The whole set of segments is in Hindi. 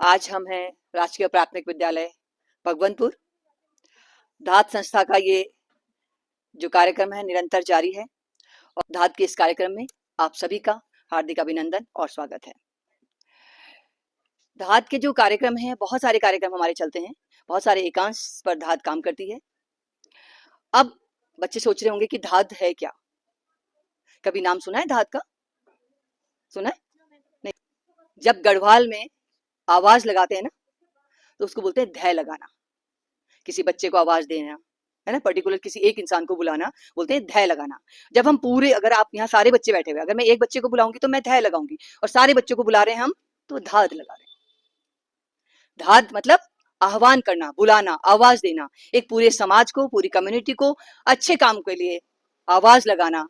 आज हम हैं राजकीय प्राथमिक विद्यालय भगवंतपुर। धात संस्था का ये जो कार्यक्रम है निरंतर जारी है और धात के इस कार्यक्रम में आप सभी का हार्दिक अभिनंदन और स्वागत है। धात के जो कार्यक्रम हैं, बहुत सारे कार्यक्रम हमारे चलते हैं, बहुत सारे एकांश पर धात काम करती है। अब बच्चे सोच रहे होंगे कि धात है क्या? कभी नाम सुना है धात का? सुना है? नहीं। जब गढ़वाल में आवाज लगाते हैं ना, तो उसको बोलते हैं धै लगाना। किसी बच्चे को आवाज देना है ना, पर्टिकुलर किसी एक इंसान को बुलाना, बोलते हैं धै लगाना। जब हम पूरे, अगर आप यहाँ सारे बच्चे बैठे हुए, अगर मैं एक बच्चे को बुलाऊंगी तो मैं धै लगाऊंगी, और सारे बच्चों को बुला रहे हैं हम तो धात लगा रहे हैं। धात मतलब आह्वान करना, बुलाना, आवाज देना, एक पूरे समाज को, पूरी कम्युनिटी को अच्छे काम के लिए आवाज लगाना,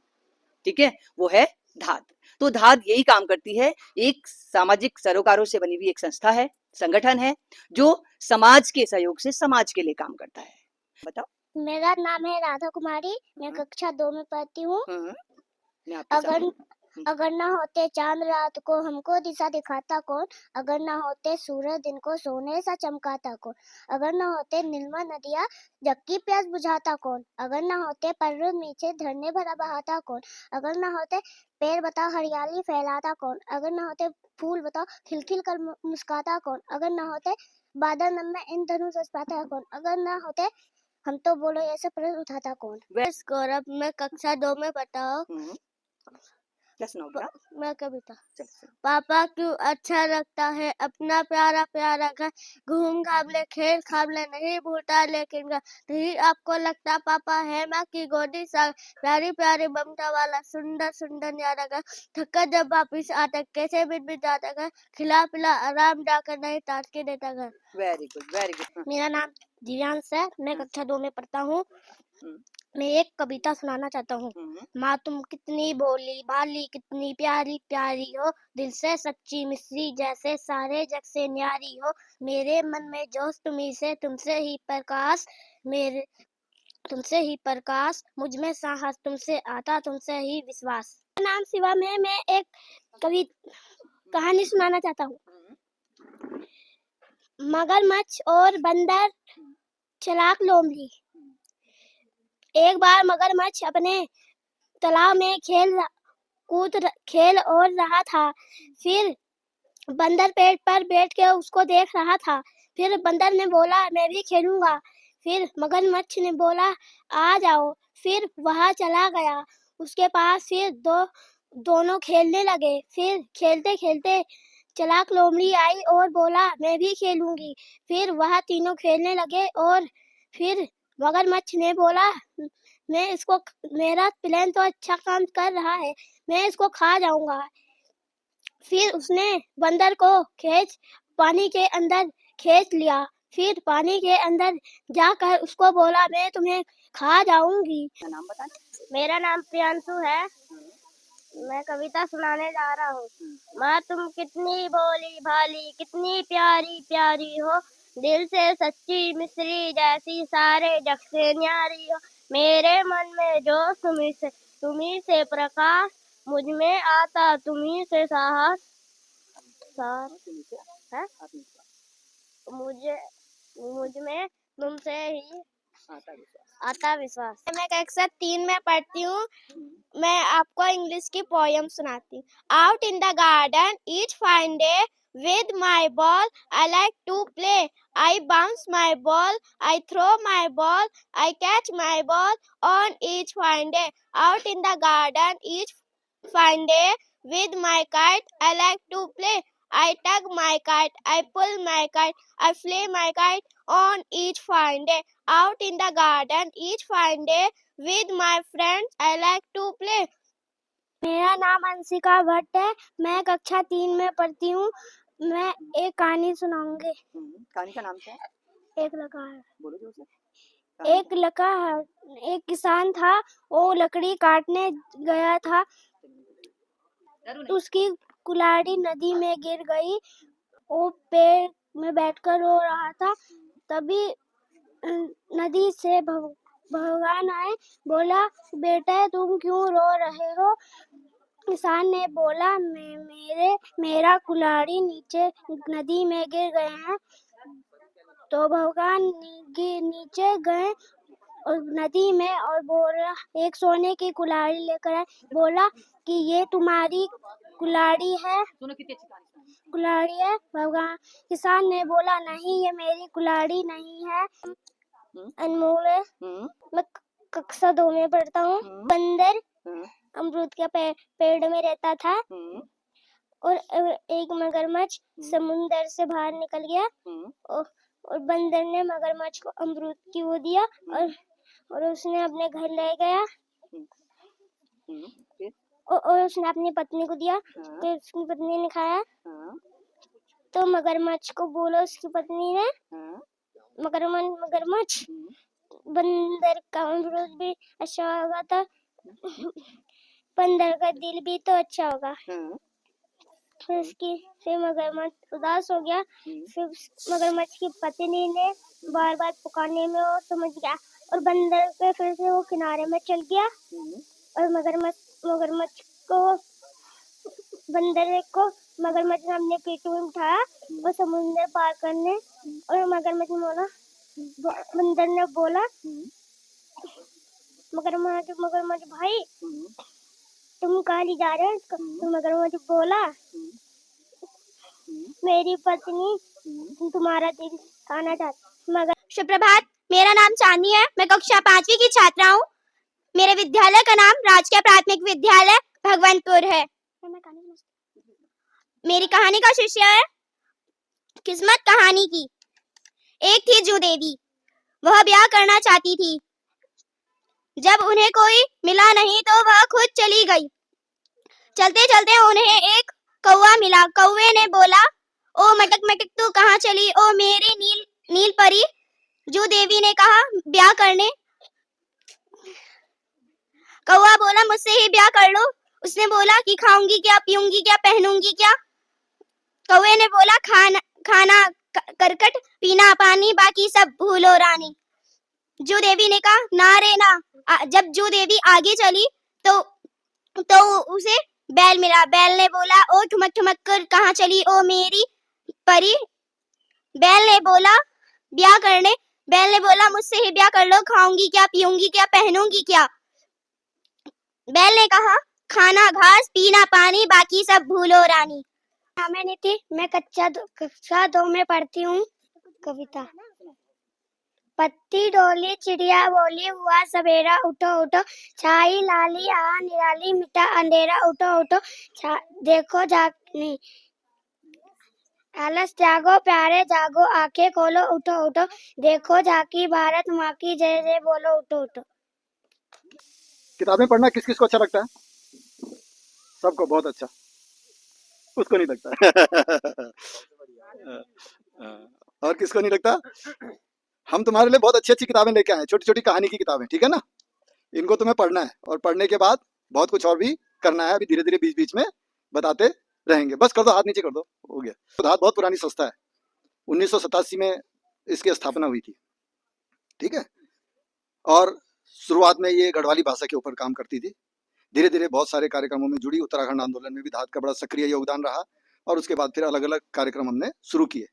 ठीक है, वो है धात। तो धात यही काम करती है, एक सामाजिक सरोकारों से बनी हुई एक संस्था है, संगठन है, जो समाज के सहयोग से समाज के लिए काम करता है। बताओ। मेरा नाम है राधा कुमारी, मैं कक्षा 2 में पढ़ती हूँ। अगर ना होते चांद रात को हमको दिशा दिखाता कौन, अगर ना होते सूरज दिन को सोने सा चमकाता कौन, अगर ना होते नीलमा नदिया जग की प्यास बुझाता कौन, अगर ना होते पर्वत नीचे झरने भरा बहाता कौन, अगर ना होते पेड़ बताओ हरियाली फैलाता कौन, अगर ना होते फूल बताओ खिलखिल कर मुस्काता कौन, अगर ना होते बादल नम में इंद्रधनुष पाता कौन, अगर ना होते हम तो बोलो ऐसे प्रश्न उठाता कौन। गौरव, मैं कक्षा 2 में पढ़ता हूँ। मैं कविता। पापा क्यों अच्छा लगता है अपना प्यारा प्यारा घर, घूम घाम ले खेल खाम ले नहीं भूलता लेकिन घर, नहीं आपको लगता पापा है माँ की गोदी सा, प्यारी प्यारी ममता वाला सुंदर सुंदर न्यारा घर, थका जब वापिस आता कैसे बिन बिन जाता घर, खिला पिला आराम डाकर नहीं टाट के देता घर। Very good, very good. मेरा नाम दिव्यांश है, मैं कक्षा 2 में पढ़ता हूँ। मैं एक कविता सुनाना चाहता हूँ। माँ तुम कितनी भोली भाली कितनी प्यारी प्यारी हो, दिल से सच्ची मिश्री जैसे सारे जग से न्यारी हो, मेरे मन में जोश तुम्ही से तुमसे ही प्रकाश, मेरे तुमसे ही प्रकाश, मुझ में साहस तुमसे आता तुमसे ही विश्वास। मेरा नाम शिवम है, मैं एक कहानी सुनाना चाहता हूँ। मगरमच्छ और बंदर चालाक लोमड़ी। एक बार मगरमच्छ अपने तालाब में खेल और रहा था। फिर बंदर पेड़ पर बैठ के उसको देख रहा था। फिर बंदर ने बोला मैं भी खेलूंगा। फिर मगरमच्छ ने बोला आ जाओ। फिर वह चला गया उसके पास। फिर दोनों खेलने लगे। फिर खेलते खेलते चालाक लोमड़ी आई और बोला मैं भी खेलूंगी। फिर वह तीनों खेलने लगे और फिर मगरमच्छ ने बोला मेरा प्लान तो अच्छा काम कर रहा है, मैं इसको खा जाऊंगा। फिर उसने बंदर को पानी के अंदर खींच लिया। फिर पानी के अंदर जाकर उसको बोला मैं तुम्हें खा जाऊंगी। नाम बता। मेरा नाम प्रियांशु है, मैं कविता सुनाने जा रहा हूँ। माँ तुम कितनी भोली भाली कितनी प्यारी प्यारी हो, दिल से सच्ची मिश्री जैसी सारे जग से न्यारी हो, मेरे मन में जो तुम्ही से प्रकाश, मुझ में आता तुम्ही से साहस, है मुझ में तुमसे ही आता विश्वास। मैं कक्षा 3 में पढ़ती हूँ। मैं आपको इंग्लिश की पोयम सुनाती हूँ। Out in the garden each fine day with my ball I like to play, I bounce my ball, I throw my ball, I catch my ball on each fine day. Out in the garden each fine day with my kite I like to play, I tug my kite, I pull my kite, I fly my kite on each fine day. Out in the garden each fine day with my friends I like to play. मेरा नाम अंशिका भट्ट है, मैं कक्षा 3 में पढ़ती हूँ। मैं एक कहानी सुनाऊंगी। कहानी का नाम क्या है? एक लड़का है। बोलो जोर से। एक लड़का है, एक किसान था, वो लकड़ी काटने गया था, उसकी कुल्हाड़ी नदी में गिर गई। वो पेड़ में बैठकर रो रहा था। तभी नदी से भगवान आए, बोला बेटा तुम क्यों रो रहे हो? किसान ने बोला मेरे मेरा कुल्हाड़ी नीचे नदी में गिर गए हैं। तो भगवान नीचे गए और नदी में और बोला, एक सोने की कुल्हाड़ी लेकर आए। बोला कि ये तुम्हारी कुल्हाड़ी है। कुल्हाड़ी है। भगवान किसान ने बोला नहीं, ये मेरी कुल्हाड़ी नहीं है, अनमोल है। मैं कक्षा 2 में पढ़ता हूँ। बंदर अमरूद के पेड़ में रहता था और एक मगरमच्छ समुंदर से बाहर निकल गया और बंदर ने मगरमच्छ को अमरूद की वो दिया और उसने अपने घर ले गया और उसने अपनी पत्नी को दिया। फिर उसकी पत्नी ने खाया तो मगरमच्छ को बोला उसकी पत्नी ने, मगरमच्छ बंदर का अमरूद भी अच्छा होगा तो बंदर का दिल भी तो अच्छा होगा। फिर मगरमच्छ उदास हो गया। फिर मगरमच्छ की पत्नी ने बार बार पुकारने में वो समझ गया और बंदर के फिर से वो किनारे में चल गया और मगरमच्छ को मगरमच्छ ने अपने पेट में उठाया और समुद्र पार करने। और बंदर ने बोला, मगरमच्छ भाई तुम कहाँ ले जा रहे हो? तो मगरमच्छ बोला, मेरी पत्नी तुम्हारा दिल खाना चाहती। मगर सुप्रभात, मेरा नाम चांदी है। मैं कक्षा 5वीं की छात्रा हूँ। मेरे विद्यालय का नाम राजकीय प्राथमिक विद्यालय भगवंतपुर है। मेरी कहानी का शीर्षक है किस्मत कहानी की। एक थी जू देवी, वह ब्याह करना चाहती थी। जब उन्हें कोई मिला नहीं तो वह खुद चली गई। चलते चलते उन्हें एक कौवा मिला। कौवे ने बोला, ओ मटक मटक तू कहाँ चली, ओ मेरी नील परी। जू देवी ने कहा, ब्याह करने। कौवा बोला, मुझसे ही ब्याह कर लो। उसने बोला कि खाऊंगी क्या, पीऊंगी क्या, पहनूंगी क्या। कौवे ने बोला, खाना करकट, पीना पानी, बाकी सब भूलो रानी। जू देवी ने कहा, ना रे ना। जब जू देवी आगे चली तो उसे बैल मिला। बैल ने बोला, ओ ठुमक ठुमक कर कहाँ चली, ओ मेरी परी। बैल ने बोला, ब्याह करने। बैल ने बोला, मुझसे ही ब्याह कर लो, खाऊंगी क्या, पीऊंगी क्या, पहनूंगी क्या। बैल ने कहा, खाना घास, पीना पानी, बाकी सब भूलो रानी। मैं नीति, मैं कक्षा 2 में पढ़ती हूँ। कविता। पत्ती डोली चिड़िया बोली, हुआ सवेरा उठो उठो, छाई लाली आ निराली, मिटा अंधेरा उठो उठो, देखो जागनी। आलस जागो प्यारे जागो, आंखें खोलो उठो उठो, देखो झांकी भारत माँ की, जय जय बोलो उठो उठो। किताबें पढ़ना किस किस को अच्छा लगता है? सबको बहुत अच्छा। उसको नहीं लगता। और किसको नहीं लगता? हम तुम्हारे लिए बहुत अच्छी अच्छी किताबें लेके आए हैं, छोटी छोटी कहानी की किताबें, ठीक है ना। इनको तुम्हें पढ़ना है और पढ़ने के बाद बहुत कुछ और भी करना है। अभी धीरे धीरे बीच बीच में बताते रहेंगे। बस कर दो, हाथ नीचे कर दो, हो गया। सुधार बहुत पुरानी संस्था है, 1987 में इसकी स्थापना हुई थी, ठीक है। और शुरुआत में ये गढ़वाली भाषा के ऊपर काम करती थी। धीरे धीरे बहुत सारे कार्यक्रमों में जुड़ी। उत्तराखंड आंदोलन में भी धात का बड़ा सक्रिय योगदान रहा और उसके बाद फिर अलग अलग कार्यक्रम हमने शुरू किए।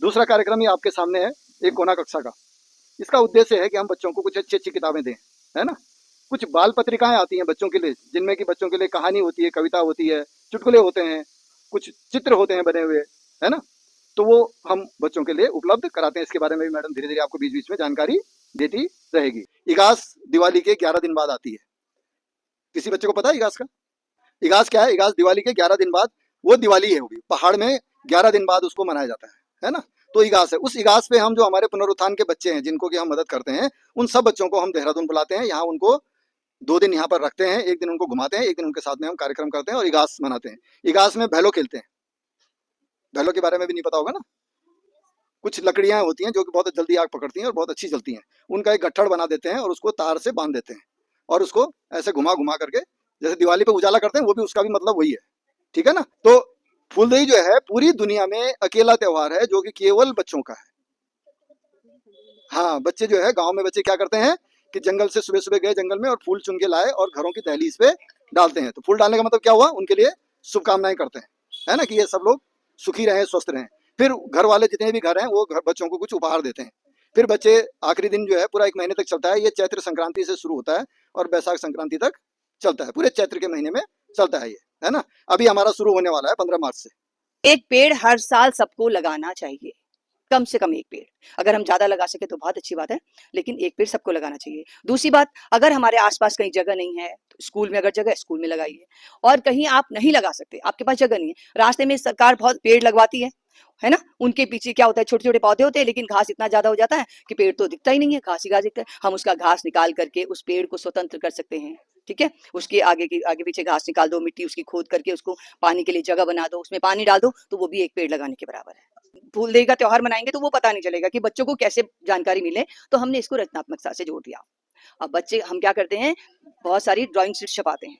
दूसरा कार्यक्रम ये आपके सामने है, एक कोना कक्षा का। इसका उद्देश्य है कि हम बच्चों को कुछ अच्छी अच्छी किताबें दें, है ना। कुछ बाल पत्रिकाएं आती हैं बच्चों के लिए, जिनमें कि बच्चों के लिए कहानी होती है, कविता होती है, चुटकुले होते हैं, कुछ चित्र होते हैं बने हुए, है ना। तो वो हम बच्चों के लिए उपलब्ध कराते हैं। इसके बारे में भी मैडम धीरे धीरे आपको बीच बीच में जानकारी देती रहेगी। इगास दिवाली के 11 दिन बाद आती है। किसी बच्चे को पता है इगास का? इगास क्या है? इगास दिवाली के 11 दिन बाद, वो दिवाली है, वो भी पहाड़ में 11 दिन बाद उसको मनाया जाता है ना। तो इगास है। उस इगास पे हम जो हमारे पुनरुत्थान के बच्चे हैं, जिनको कि हम मदद करते हैं, उन सब बच्चों को हम देहरादून बुलाते हैं। यहाँ उनको 2 दिन यहाँ पर रखते हैं, एक दिन उनको घुमाते हैं, एक दिन उनके साथ में हम कार्यक्रम करते हैं और इगास मनाते हैं। इगास में भैलो खेलते हैं। भैलो के बारे में भी नहीं पता होगा ना। कुछ लकड़ियां होती हैं जो कि बहुत जल्दी आग पकड़ती हैं और बहुत अच्छी जलती हैं। उनका एक गट्ठड़ बना देते हैं और उसको तार से बांध देते हैं और उसको ऐसे घुमा घुमा करके, जैसे दिवाली पे उजाला करते हैं, वो भी उसका भी मतलब वही है, ठीक है ना। तो फूलदेई जो है पूरी दुनिया में अकेला त्योहार है जो कि केवल बच्चों का है। हाँ, बच्चे जो है, गांव में बच्चे क्या करते हैं कि जंगल से सुबह सुबह गए जंगल में और फूल चुन के लाए और घरों की दहलीज पे डालते हैं। तो फूल डालने का मतलब क्या हुआ? उनके लिए शुभकामनाएं करते हैं, है ना, कि ये सब लोग सुखी रहें, स्वस्थ रहें। फिर घर वाले जितने भी घर हैं वो घर बच्चों को कुछ उपहार देते हैं। फिर बच्चे आखिरी दिन जो है पूरा 1 महीने तक चलता है, ये चैत्र संक्रांति से शुरू होता है और बैसाख संक्रांति तक चलता है, पूरे चैत्र के महीने में चलता है ये, है ना। अभी हमारा शुरू होने वाला है 15 मार्च से। एक पेड़ हर साल सबको लगाना चाहिए, कम से कम एक पेड़। अगर हम ज्यादा लगा सके तो बहुत अच्छी बात है, लेकिन एक पेड़ सबको लगाना चाहिए। दूसरी बात, अगर हमारे आसपास कहीं जगह नहीं है तो स्कूल में अगर जगह है स्कूल में लगाइए, और कहीं आप नहीं लगा सकते, आपके पास जगह नहीं है, रास्ते में सरकार बहुत पेड़ लगवाती है ना। उनके पीछे क्या होता है, छोटे छोटे पौधे होते हैं, लेकिन घास इतना ज्यादा हो जाता है कि पेड़ तो दिखता ही नहीं है, घास ही घास दिखता है। हम उसका घास निकाल करके उस पेड़ को स्वतंत्र कर सकते हैं, ठीक है। उसके आगे पीछे घास निकाल दो, मिट्टी उसकी खोद करके उसको पानी के लिए जगह बना दो, उसमें पानी डाल दो, तो वो भी एक पेड़ लगाने के बराबर है। फूल देवी का त्योहार मनाएंगे तो वो पता नहीं चलेगा कि बच्चों को कैसे जानकारी मिले, तो हमने इसको रचनात्मकता से जोड़ दिया। अब बच्चे हम क्या करते हैं, बहुत सारी ड्राइंग शीट छपाते हैं,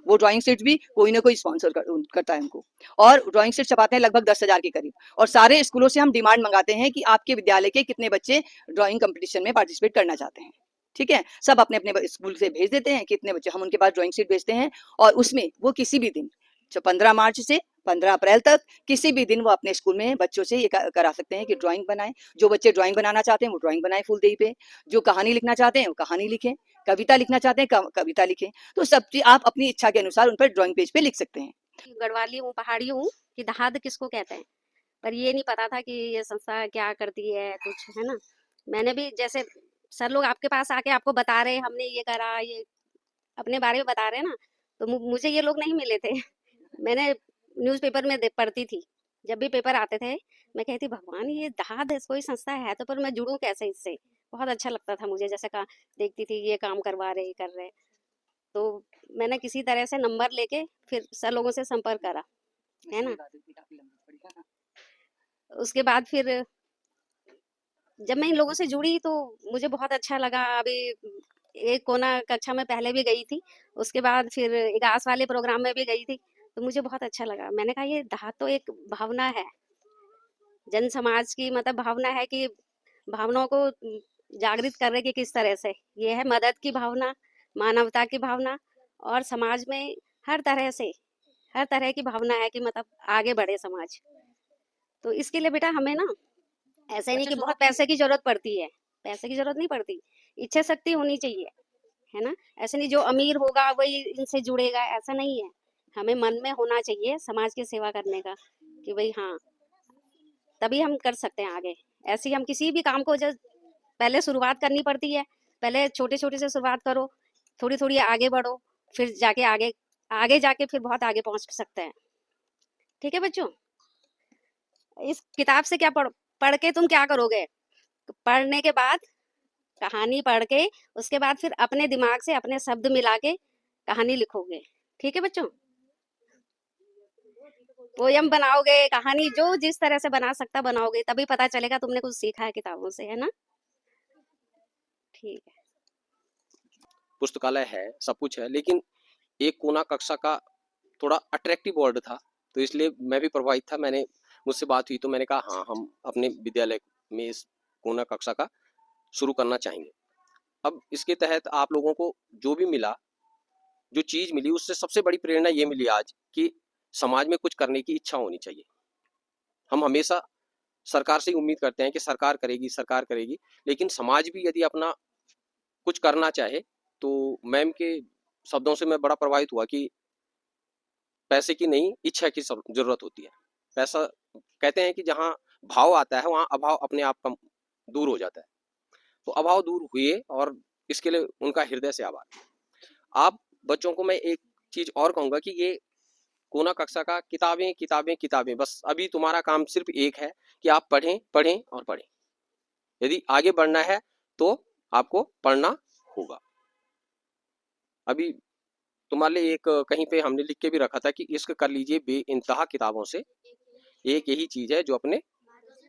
वो ड्राइंग शीट भी कोई ना कोई स्पॉन्सर करता है उनको, और ड्राइंग शीट छपाते हैं लगभग 10,000 के करीब। और सारे स्कूलों से हम डिमांड मंगाते हैं कि आपके विद्यालय के कितने बच्चे ड्राइंग कंपटीशन में पार्टिसिपेट करना चाहते हैं, ठीक है। सब अपने अपने स्कूल से भेज देते हैं कितने बच्चे, हम उनके पास ड्राइंग शीट भेजते हैं, और उसमें वो किसी भी दिन 15 मार्च से 15 अप्रैल तक किसी भी दिन वो अपने स्कूल में बच्चों से ये करा सकते हैं कि ड्राइंग बनाएं। जो बच्चे ड्राइंग बनाना चाहते हैं वो ड्राइंग बनाएं फूलदेवी पे, जो कहानी लिखना चाहते हैं वो कहानी लिखें, कविता लिखना चाहते हैं कविता लिखें। तो सब चीज आप अपनी इच्छा के अनुसार उन पर ड्राइंग पेज पे लिख सकते हैं। गढ़वाली हूँ, पहाड़ी हूँ कि दहाद किसको कहते हैं, पर ये नहीं पता था कि ये संस्था क्या करती है कुछ, है ना। मैंने भी जैसे सर लोग आपके पास आके आपको बता रहे हमने ये करा, ये अपने बारे में बता रहे हैं ना, तो मुझे ये लोग नहीं मिले थे। मैंने न्यूज़पेपर में पढ़ती थी, जब भी पेपर आते थे मैं कहती भगवान ये दहाद कोई संस्था है तो, पर मैं जुड़ूं कैसे इससे। बहुत अच्छा लगता था मुझे, जैसे का देखती थी ये काम करवा रहे कर रहे, तो मैंने किसी तरह से नंबर लेके फिर सर लोगों से संपर्क करा, है ना। उसके बाद फिर जब मैं इन लोगों से जुड़ी तो मुझे बहुत अच्छा लगा। अभी एक कोना कक्षा में पहले भी गई थी, उसके बाद फिर इगास वाले प्रोग्राम में भी गई थी, तो मुझे बहुत अच्छा लगा। मैंने कहा ये दहाद तो एक भावना है, जन समाज की मतलब भावना है कि भावनाओं को जागृत कर रहे कि किस तरह से ये है मदद की भावना, मानवता की भावना, और समाज में हर तरह से हर तरह की भावना है कि मतलब आगे बढ़े समाज। तो इसके लिए बेटा हमें ना ऐसे नहीं कि बहुत पैसे की जरूरत पड़ती है, पैसे की जरूरत नहीं पड़ती, इच्छा शक्ति होनी चाहिए, है ना। ऐसे नहीं जो अमीर होगा वही इनसे जुड़ेगा, ऐसा नहीं है। हमें मन में होना चाहिए समाज की सेवा करने का कि भाई हाँ, तभी हम कर सकते हैं आगे। ऐसे ही हम किसी भी काम को जब पहले शुरुआत करनी पड़ती है, पहले छोटे छोटे से शुरुआत करो, थोड़ी थोड़ी आगे बढ़ो, फिर जाके आगे आगे जाके फिर बहुत आगे पहुंच सकते हैं। ठीक है बच्चों, इस किताब से क्या पढ़ के तुम क्या करोगे, पढ़ने के बाद कहानी पढ़ के उसके बाद फिर अपने दिमाग से अपने शब्द मिला के कहानी लिखोगे। ठीक है बच्चों, पोयम बनाओगे, कहानी जो जिस तरह से बना सकता बनाओगे, तभी पता चलेगा तुमने कुछ सीखा है किताबों से, है ना। ठीक है, पुस्तकालय है, सब कुछ है, लेकिन एक कोना कक्षा का थोड़ा अट्रैक्टिव वर्ड था, तो इसलिए मैं भी प्रभावित था। मैंने मुझसे बात हुई तो मैंने कहा हाँ, हम अपने विद्यालय में इस कोना कक्षा का शुरू करना चाहेंगे। अब इसके तहत आप लोगों को जो भी मिला, जो चीज़ मिली, उससे सबसे बड़ी प्रेरणा ये मिली आज कि समाज में कुछ करने की इच्छा होनी चाहिए। हम हमेशा सरकार से ही उम्मीद करते हैं कि सरकार करेगी, लेकिन समाज भी यदि अपना कुछ करना चाहे, तो मैम के शब्दों से मैं बड़ा प्रभावित हुआ कि पैसे की नहीं, इच्छा की जरूरत होती है। पैसा कहते हैं कि जहाँ भाव आता है वहाँ अभाव अपने आप का दूर हो जाता है, तो अभाव दूर हुए, और इसके लिए उनका हृदय से आभार। आप बच्चों को मैं एक चीज और कहूँगा कि ये कोना कक्षा का किताबें किताबें किताबें, बस अभी तुम्हारा काम सिर्फ एक है कि आप पढ़ें पढ़ें और पढ़ें। यदि आगे बढ़ना है तो आपको पढ़ना होगा। अभी तुम्हारे लिए एक कहीं पे हमने लिख के भी रखा था कि इश्क कर लीजिए बेइंतहा किताबों से, एक यही चीज है जो अपने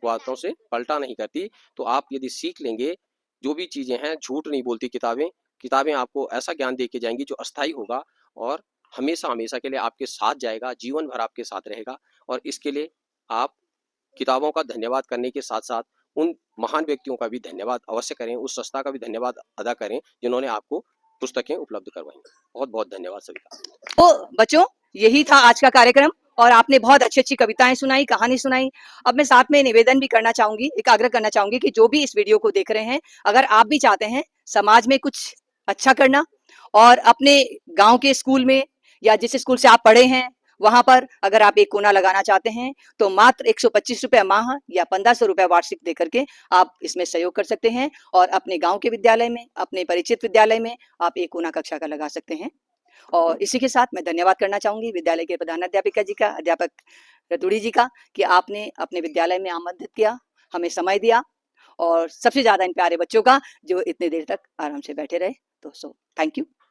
बातों से पलटा नहीं करती। तो आप यदि सीख लेंगे, जो भी चीजें हैं, झूठ नहीं बोलती किताबें आपको ऐसा ज्ञान दे के जाएंगी जो अस्थायी होगा और हमेशा हमेशा के लिए आपके साथ जाएगा, जीवन भर आपके साथ रहेगा। और इसके लिए आप किताबों का धन्यवाद करने के साथ साथ उन महान व्यक्तियों का भी धन्यवाद अवश्य करें, उस संस्था का भी धन्यवाद अदा करें जिन्होंने आपको पुस्तकें उपलब्ध करवाई। बहुत बहुत धन्यवाद सभी का। तो बच्चों, यही था आज का कार्यक्रम। और आपने बहुत अच्छी अच्छी कविताएं सुनाई, कहानी सुनाई। अब मैं साथ में निवेदन भी करना चाहूंगी, एक आग्रह करना चाहूंगी कि जो भी इस वीडियो को देख रहे हैं, अगर आप भी चाहते हैं समाज में कुछ अच्छा करना और अपने गांव के स्कूल में या जिस स्कूल से आप पढ़े हैं वहां पर अगर आप एक कोना लगाना चाहते हैं तो मात्र 125 रुपए माह या 1500 रुपए वार्षिक दे करके आप इसमें सहयोग कर सकते हैं और अपने गांव के विद्यालय में, अपने परिचित विद्यालय में आप एक कोना कक्षा का लगा सकते हैं। और इसी के साथ मैं धन्यवाद करना चाहूंगी विद्यालय के प्रधानाध्यापिका जी का, अध्यापक रतुड़ी जी का, कि आपने अपने विद्यालय में आमंत्रित किया, हमें समय दिया और सबसे ज्यादा इन प्यारे बच्चों का जो इतने देर तक आराम से बैठे रहे। तो थैंक यू।